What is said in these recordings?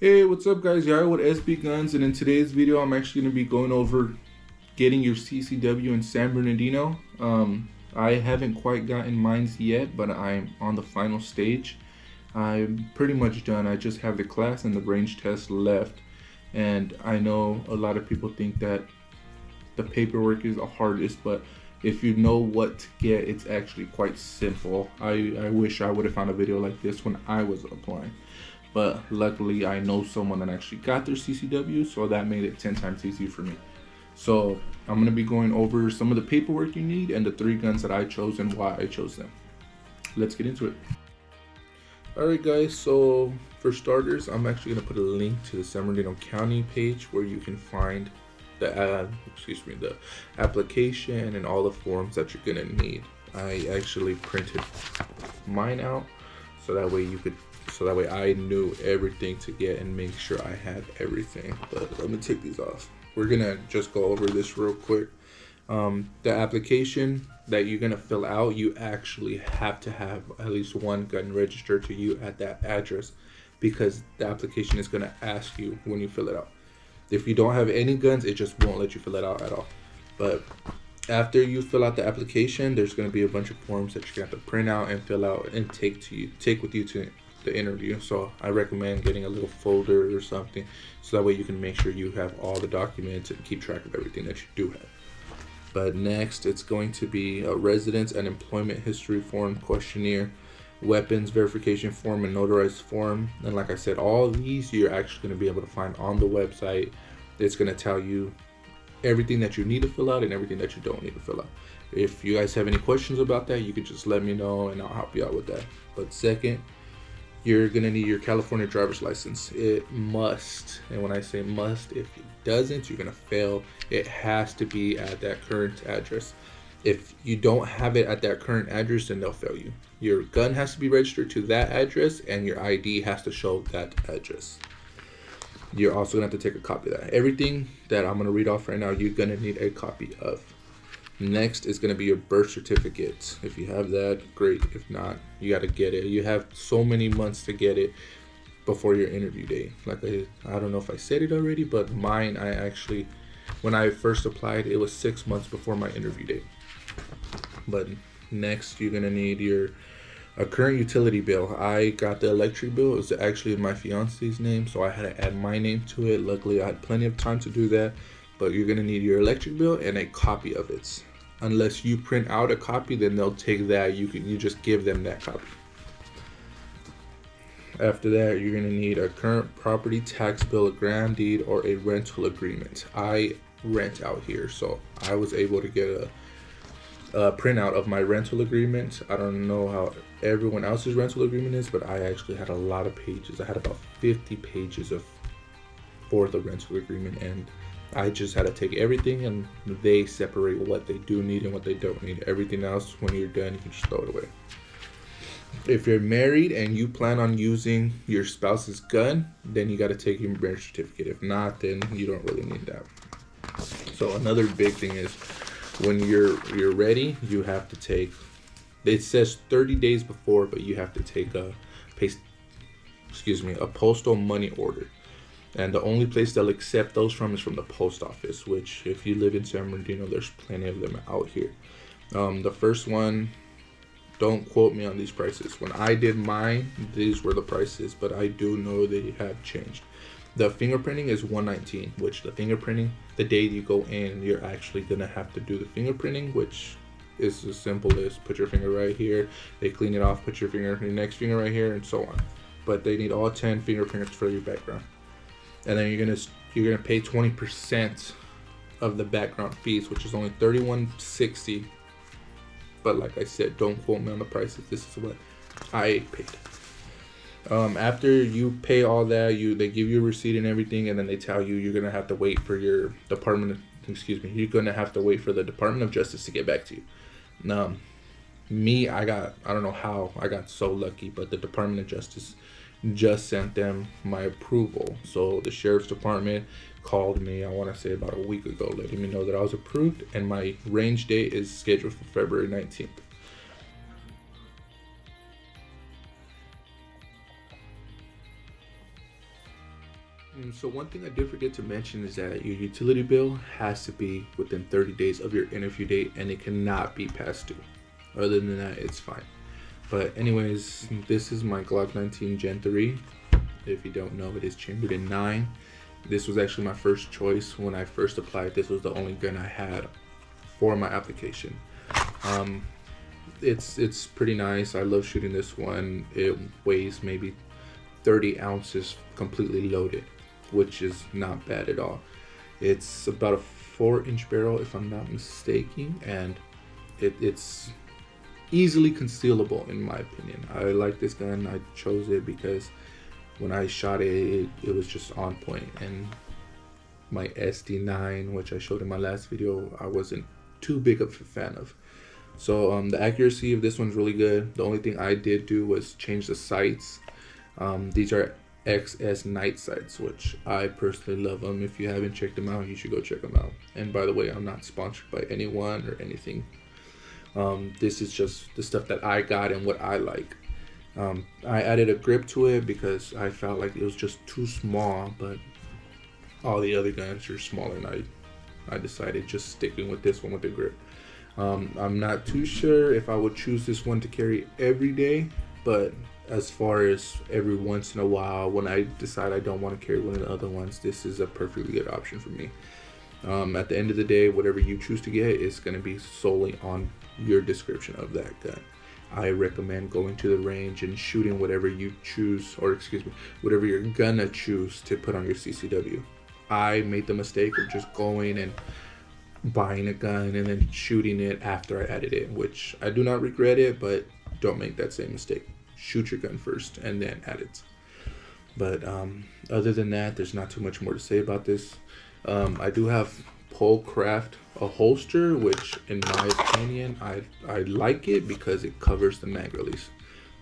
Hey, what's up guys? Yaya with SB Guns, and in today's video I'm actually going to be going over getting your CCW in San Bernardino. I haven't quite gotten mine yet, but I'm on the final stage. I'm pretty much done. I just have the class and the range test left, and I know a lot of people think that the paperwork is the hardest, but if you know what to get, it's actually quite simple. I wish I would have found a video like this when I was applying. But luckily I know someone that actually got their CCW, so that made it 10 times easier for me. So I'm going to be going over some of the paperwork you need and the 3 guns that I chose and why I chose them. Let's get into it. Alright guys, so for starters, I'm actually going to put a link to the San Bernardino County page where you can find the application and all the forms that you're going to need. I actually printed mine out so that way I knew everything to get and make sure I had everything. But let me take these off. We're gonna just go over this real quick. The application that you're gonna fill out, you actually have to have at least 1 gun registered to you at that address, because the application is gonna ask you when you fill it out. If you don't have any guns, it just won't let you fill it out at all. But after you fill out the application, there's gonna be a bunch of forms that you're gonna have to print out and fill out and take with you to the interview. So I recommend getting a little folder or something, so that way you can make sure you have all the documents and keep track of everything that you do have. But next, it's going to be a residence and employment history form, questionnaire, weapons verification form, and notarized form. And like I said, all of these you're actually going to be able to find on the website. It's going to tell you everything that you need to fill out and everything that you don't need to fill out. If you guys have any questions about that, you can just let me know and I'll help you out with that. But second, you're gonna need your California driver's license. It must, and when I say must, if it doesn't, you're gonna fail. It has to be at that current address. If you don't have it at that current address, then they'll fail you. Your gun has to be registered to that address, and your ID has to show that address. You're also gonna have to take a copy of that. Everything that I'm gonna read off right now, you're gonna need a copy of. Next is going to be your birth certificate. If you have that, great. If not, you got to get it. You have so many months to get it before your interview day. Like I don't know if I said it already, but mine, I actually, when I first applied, it was 6 months before my interview date. But next, you're going to need a current utility bill. I got the electric bill. It was actually my fiance's name, so I had to add my name to it. Luckily, I had plenty of time to do that. But you're going to need your electric bill and a copy of it. Unless you print out a copy, then they'll take that. You just give them that copy. After that, you're going to need a current property tax bill, a grand deed, or a rental agreement. I rent out here, so I was able to get a printout of my rental agreement. I don't know how everyone else's rental agreement is, but I actually had a lot of pages. I had about 50 pages for the rental agreement, and I just had to take everything and they separate what they do need and what they don't need. Everything else, when you're done, you can just throw it away. If you're married and you plan on using your spouse's gun, then you got to take your marriage certificate. If not, then you don't really need that. So another big thing is when you're ready, you have to take, it says 30 days before, but you have to take a postal money order. And the only place they'll accept those from is from the post office, which if you live in San Bernardino, there's plenty of them out here. The first one, don't quote me on these prices. When I did mine, these were the prices, but I do know they have changed. The fingerprinting is $119, which the day you go in, you're actually gonna have to do the fingerprinting, which is as simple as put your finger right here, they clean it off, put your next finger right here, and so on. But they need all 10 fingerprints for your background. And then you're gonna pay 20% of the background fees, which is only $31.60. But like I said, don't quote me on the prices. This is what I paid. After you pay all that, they give you a receipt and everything, and then they tell you you're gonna have to wait for your you're gonna have to wait for the Department of Justice to get back to you. Now, I don't know how I got so lucky, but the Department of Justice just sent them my approval. So the sheriff's department called me, I want to say about a week ago, letting me know that I was approved, and my range date is scheduled for February 19th. So one thing I did forget to mention is that your utility bill has to be within 30 days of your interview date, and it cannot be past due. Other than that, it's fine. But anyways, this is my Glock 19 Gen 3. If you don't know, it is chambered in 9. This was actually my first choice when I first applied. This was the only gun I had for my application. It's pretty nice. I love shooting this one. It weighs maybe 30 ounces completely loaded, which is not bad at all. It's about a 4-inch barrel if I'm not mistaken, and it's easily concealable in my opinion. I like this gun. I chose it because when I shot it was just on point, and my SD9, which I showed in my last video, I wasn't too big of a fan of. So the accuracy of this one's really good. The only thing I did do was change the sights. These are XS night sights, which I personally love them. If you haven't checked them out, you should go check them out. And by the way, I'm not sponsored by anyone or anything. This is just the stuff that I got and what I like. I added a grip to it because I felt like it was just too small, but all the other guns are smaller, and I decided just sticking with this one with the grip. I'm not too sure if I would choose this one to carry every day, but as far as every once in a while, when I decide I don't want to carry one of the other ones, this is a perfectly good option for me. At the end of the day, whatever you choose to get is going to be solely on your description of that gun. I recommend going to the range and shooting whatever you choose, or excuse me, whatever you're gonna choose to put on your CCW. I made the mistake of just going and buying a gun and then shooting it after I added it, which I do not regret it, but don't make that same mistake. Shoot your gun first and then add it. But other than that, there's not too much more to say about this. I do have Polcraft a holster, which in my opinion, I like it because it covers the mag release.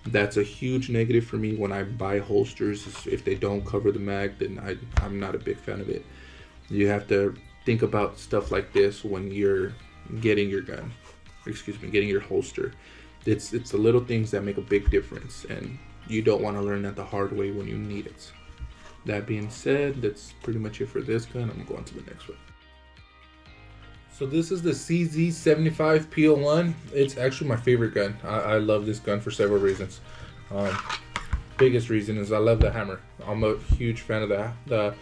That's a huge negative for me when I buy holsters. If they don't cover the mag, then I'm not a big fan of it. You have to think about stuff like this when you're getting your gun, getting your holster. It's the little things that make a big difference, and you don't want to learn that the hard way when you need it. That being said, that's pretty much it for this gun. I'm going to the next one. So this is the CZ75 PO1. It's actually my favorite gun. I love this gun for several reasons. Biggest reason is I love the hammer. I'm a huge fan of the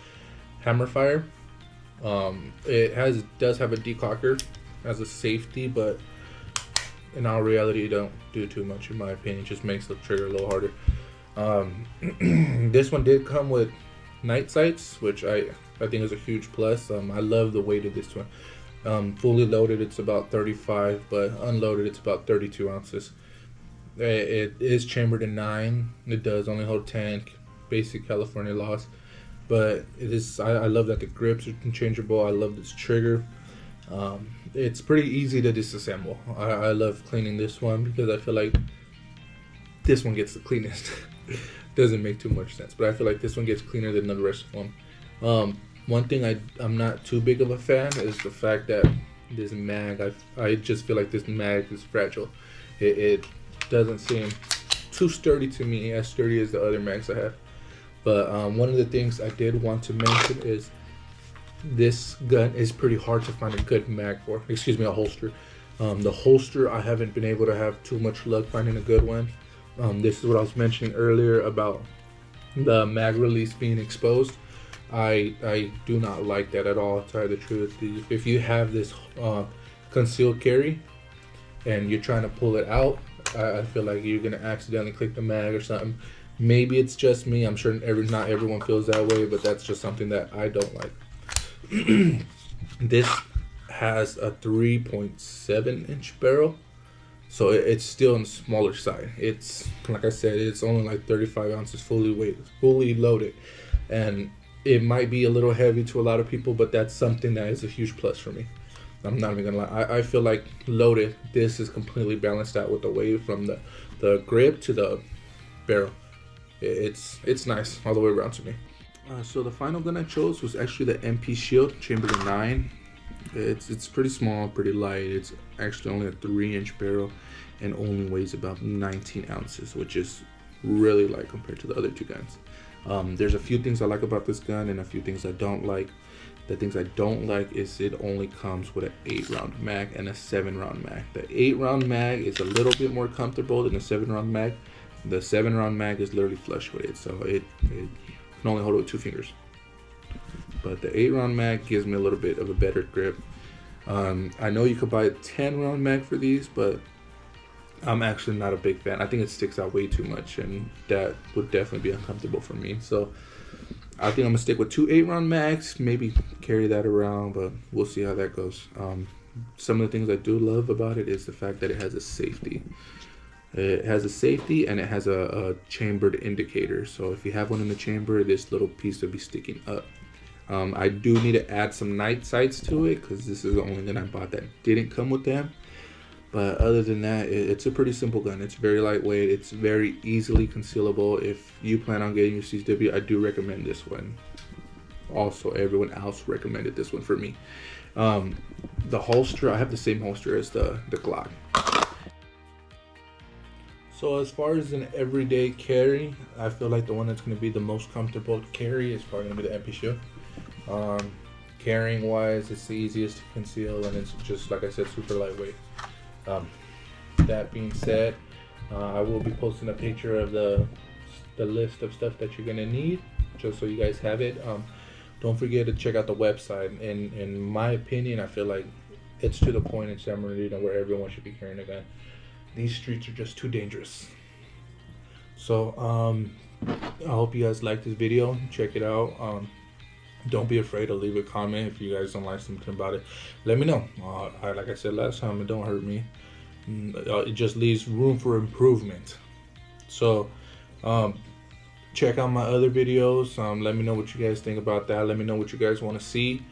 hammer fire. It does have a decocker as a safety, but in all reality, it don't do too much in my opinion. It just makes the trigger a little harder. This one did come with night sights, which I think is a huge plus. I love the weight of this one. Fully loaded, it's about 35, but unloaded, it's about 32 ounces. It is chambered in 9. It does only hold 10, basic California laws. But it is. I love that the grips are interchangeable. I love this trigger. It's pretty easy to disassemble. I love cleaning this one because I feel like this one gets the cleanest. Doesn't make too much sense, but I feel like this one gets cleaner than the rest of them. One thing I'm not too big of a fan is the fact that this mag, I just feel like this mag is fragile. It doesn't seem too sturdy to me, as sturdy as the other mags I have. But one of the things I did want to mention is this gun is pretty hard to find a good mag for. Excuse me, a holster. The holster, I haven't been able to have too much luck finding a good one. This is what I was mentioning earlier about the mag release being exposed. I do not like that at all, to tell you the truth. If you have this concealed carry and you're trying to pull it out, I feel like you're going to accidentally click the mag or something. Maybe it's just me. I'm sure not everyone feels that way, but that's just something that I don't like. This has a 3.7 inch barrel, so it's still on the smaller side. It's, like I said, it's only like 35 ounces fully loaded, and it might be a little heavy to a lot of people, but that's something that is a huge plus for me. I'm not even gonna lie. I feel like loaded, this is completely balanced out with the weight from the grip to the barrel. It's nice all the way around to me. So the final gun I chose was actually the MP Shield chambered in 9. It's pretty small, pretty light. It's actually only a 3-inch barrel and only weighs about 19 ounces, which is really light compared to the other two guns. There's a few things I like about this gun and a few things I don't like. The things I don't like is it only comes with an 8-round mag and a 7-round mag. The 8-round mag is a little bit more comfortable than the 7-round mag. The 7-round mag is literally flush with it, so it can only hold it with 2 fingers. But the 8-round mag gives me a little bit of a better grip. I know you could buy a 10-round mag for these, but I'm actually not a big fan. I think it sticks out way too much, and that would definitely be uncomfortable for me. So I think I'm gonna stick with 2 8-round mags, maybe carry that around, but we'll see how that goes. Some of the things I do love about it is the fact that it has a safety. It has a safety and it has a chambered indicator. So if you have one in the chamber, this little piece will be sticking up. I do need to add some night sights to it because this is the only gun I bought that didn't come with them. But other than that, it's a pretty simple gun. It's very lightweight. It's very easily concealable. If you plan on getting your CCW, I do recommend this one. Also, everyone else recommended this one for me. The holster, I have the same holster as the Glock. So as far as an everyday carry, I feel like the one that's going to be the most comfortable to carry is probably going to be the MP Shield. Carrying wise, it's the easiest to conceal, and it's just, like I said, super lightweight. That being said, I will be posting a picture of the list of stuff that you're gonna need, just so you guys have it. Don't forget to check out the website. In my opinion, I feel like it's to the point in San Bernardino where everyone should be carrying a gun. These streets are just too dangerous. So I hope you guys like this video. Check it out. Don't be afraid to leave a comment if you guys don't like something about it. Let me know. Like I said last time, it don't hurt me. It just leaves room for improvement. So check out my other videos. Let me know what you guys think about that. Let me know what you guys want to see.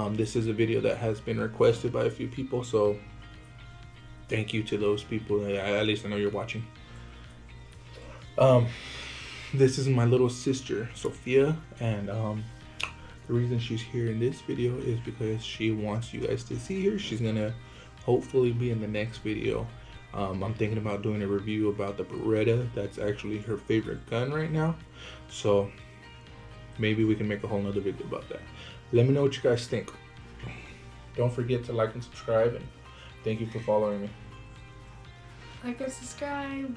This is a video that has been requested by a few people, so thank you to those people. At least I know you're watching. This is my little sister Sophia, and the reason she's here in this video is because she wants you guys to see her. She's gonna hopefully be in the next video. I'm thinking about doing a review about the Beretta. That's actually her favorite gun right now, so maybe we can make a whole nother video about that. Let me know what you guys think. Don't forget to like and subscribe, and thank you for following me. Like and subscribe.